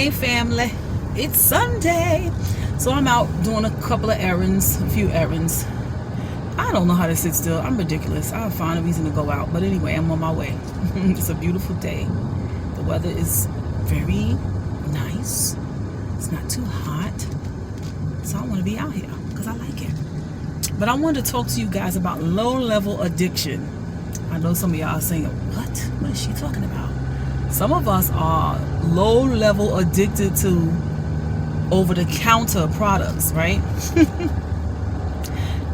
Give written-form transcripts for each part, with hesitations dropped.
Hey family, it's Sunday. So I'm out doing a few errands. I don't know how to sit still. I'm ridiculous. I'll find a reason to go out. But anyway, I'm on my way. It's a beautiful day. The weather is very nice. It's not too hot. So I want to be out here because I like it. But I wanted to talk to you guys about low-level addiction. I know some of y'all are saying, what? What is she talking about? Some of us are low-level addicted to over-the-counter products, right?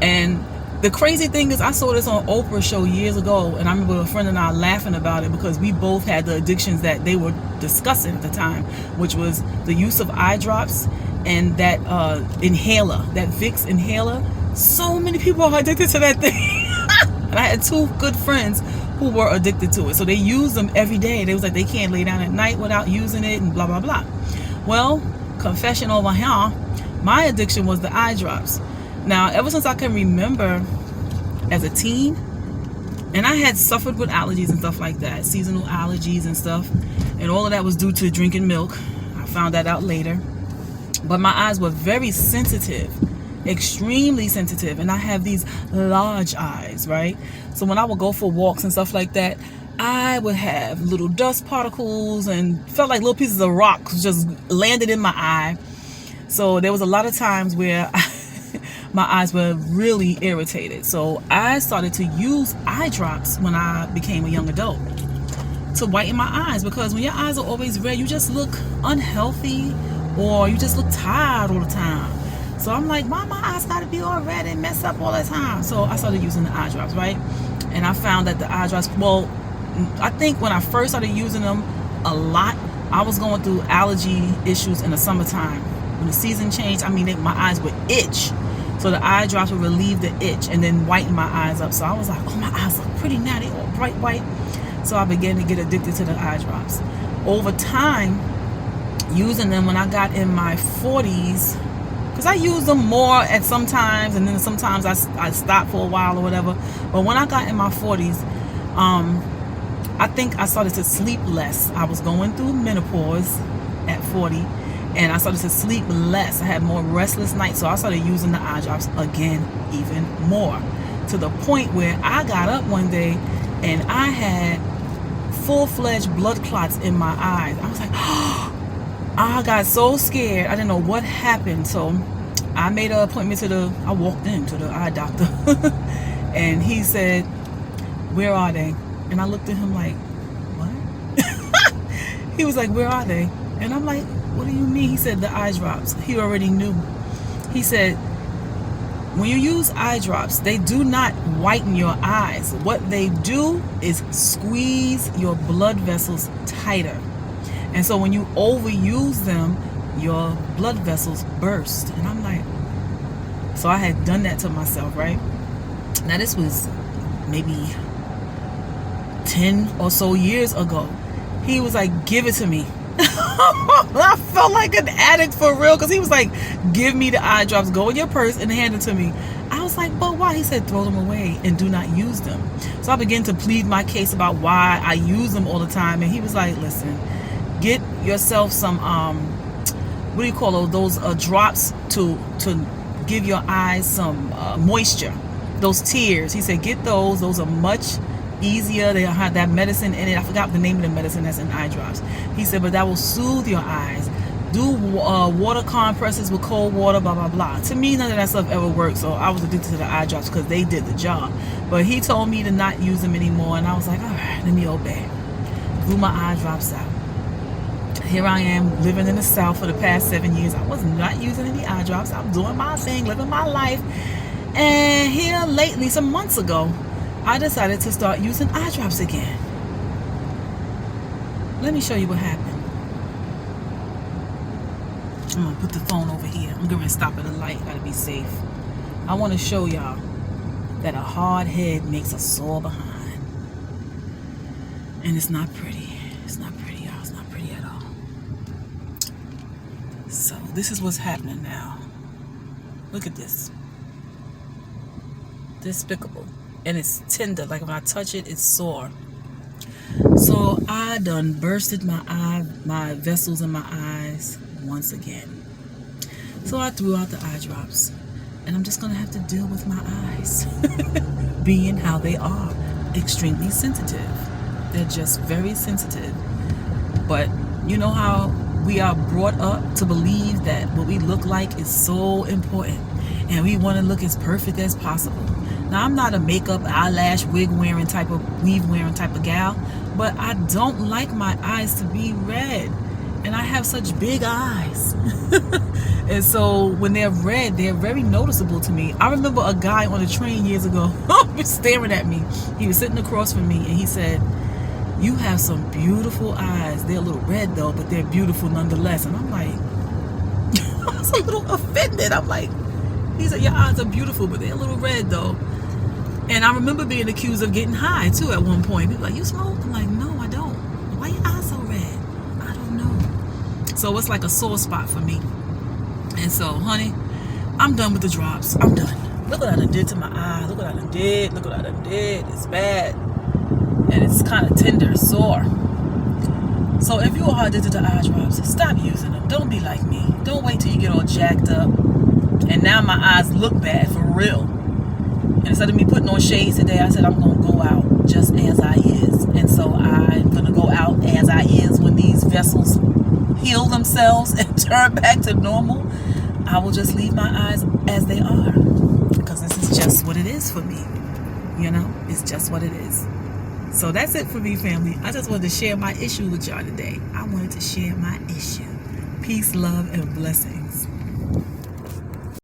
And the crazy thing is, I saw this on Oprah's show years ago, and I remember a friend and I laughing about it because we both had the addictions that they were discussing at the time, which was the use of eye drops and that inhaler, that Vicks inhaler. So many people are addicted to that thing. And I had two good friends who were addicted to it. So they use them every day. They was like, they can't lay down at night without using it and blah, blah, blah. Well, confession over here, my addiction was the eye drops. Now, ever since I can remember as a teen, and I had suffered with allergies and stuff like that, seasonal allergies and stuff, and all of that was due to drinking milk. I found that out later. But my eyes were very sensitive, extremely sensitive, and I have these large eyes, right? So when I would go for walks and stuff like that, I would have little dust particles and felt like little pieces of rock just landed in my eye. So there was a lot of times where my eyes were really irritated. So I started to use eye drops when I became a young adult to whiten my eyes, because when your eyes are always red, you just look unhealthy or you just look tired all the time. So I'm like, why my eyes gotta be all red and mess up all the time? So I started using the eye drops, right? And I found that the eye drops, well, I think when I first started using them a lot, I was going through allergy issues in the summertime. When the season changed, I mean, my eyes would itch. So the eye drops would relieve the itch and then whiten my eyes up. So I was like, oh, my eyes look pretty now. They all bright white. So I began to get addicted to the eye drops. Over time, using them when I got in my 40s, because I used them more at some times, and then sometimes I stopped for a while or whatever. But when I got in my 40s, I think I started to sleep less. I was going through menopause at 40, and I started to sleep less. I had more restless nights, so I started using the eye drops again, even more, to the point where I got up one day and I had full-fledged blood clots in my eyes. I was like, oh, I got so scared. I didn't know what happened. So I made an appointment I walked into the eye doctor and he said, where are they? And I looked at him like, what? He was like, where are they? And I'm like, what do you mean? He said, the eye drops. He already knew. He said, when you use eye drops, they do not whiten your eyes. What they do is squeeze your blood vessels tighter. And so when you overuse them, your blood vessels burst. And I'm like, so I had done that to myself, right? Now this was maybe 10 or so years ago. He was like, give it to me. I felt like an addict for real, because he was like, give me the eye drops, go in your purse and hand it to me. I was like, but why? He said, throw them away and do not use them. So I began to plead my case about why I use them all the time. And he was like, listen, get yourself some what do you call those drops to give your eyes some moisture, those tears. He said, get those are much easier. They have that medicine in it. I forgot the name of the medicine that's in eye drops. He said, but that will soothe your eyes. Do water compresses with cold water, blah blah blah. To me, none of that stuff ever worked, so I was addicted to the eye drops because they did the job. But he told me to not use them anymore, and I was like, all right, let me obey. Blew my eye drops out. Here I am living in the South for the past 7 years. I was not using any eye drops. I'm doing my thing, living my life. And here lately, some months ago, I decided to start using eye drops again. Let me show you what happened. I'm gonna put the phone over here. I'm going to stop at a light. Gotta be safe. I want to show y'all that a hard head makes a sore behind. And it's not pretty. It's not pretty, y'all. It's not pretty at all. So this is what's happening now. Look at this. Despicable. And it's tender. Like when I touch it, it's sore. So I done bursted my vessels in my eyes once again. So I threw out the eye drops, and I'm just gonna have to deal with my eyes being how they are, extremely sensitive. They're just very sensitive. But you know how we are brought up to believe that what we look like is so important, and we want to look as perfect as possible. Now, I'm not a makeup, eyelash, wig wearing type of gal, but I don't like my eyes to be red, and I have such big eyes. And so when they're red, they're very noticeable to me. I remember a guy on a train years ago staring at me. He was sitting across from me, and he said, "You have some beautiful eyes. They're a little red though, but they're beautiful nonetheless." And I'm like, I was a little offended. I'm like, he said, "Your eyes are beautiful, but they're a little red though." And I remember being accused of getting high too at one point. People like, "You smoke?" I'm like, "No, I don't." "Why your eyes so red?" "I don't know." So it's like a sore spot for me. And so, honey, I'm done with the drops. I'm done. Look what I done did to my eye. Look what I done did. Look what I done did. It's bad. And it's kind of tender, sore. So if you are addicted to eye drops, stop using them. Don't be like me. Don't wait till you get all jacked up. And now my eyes look bad for real. And instead of me putting on shades today, I said I'm going to go out just as I is. And so I'm going to go out as I is. When these vessels heal themselves and turn back to normal, I will just leave my eyes as they are. Because this is just what it is for me. You know, it's just what it is. So that's it for me, family. I just wanted to share my issue with y'all today. I wanted to share my issue. Peace, love, and blessings.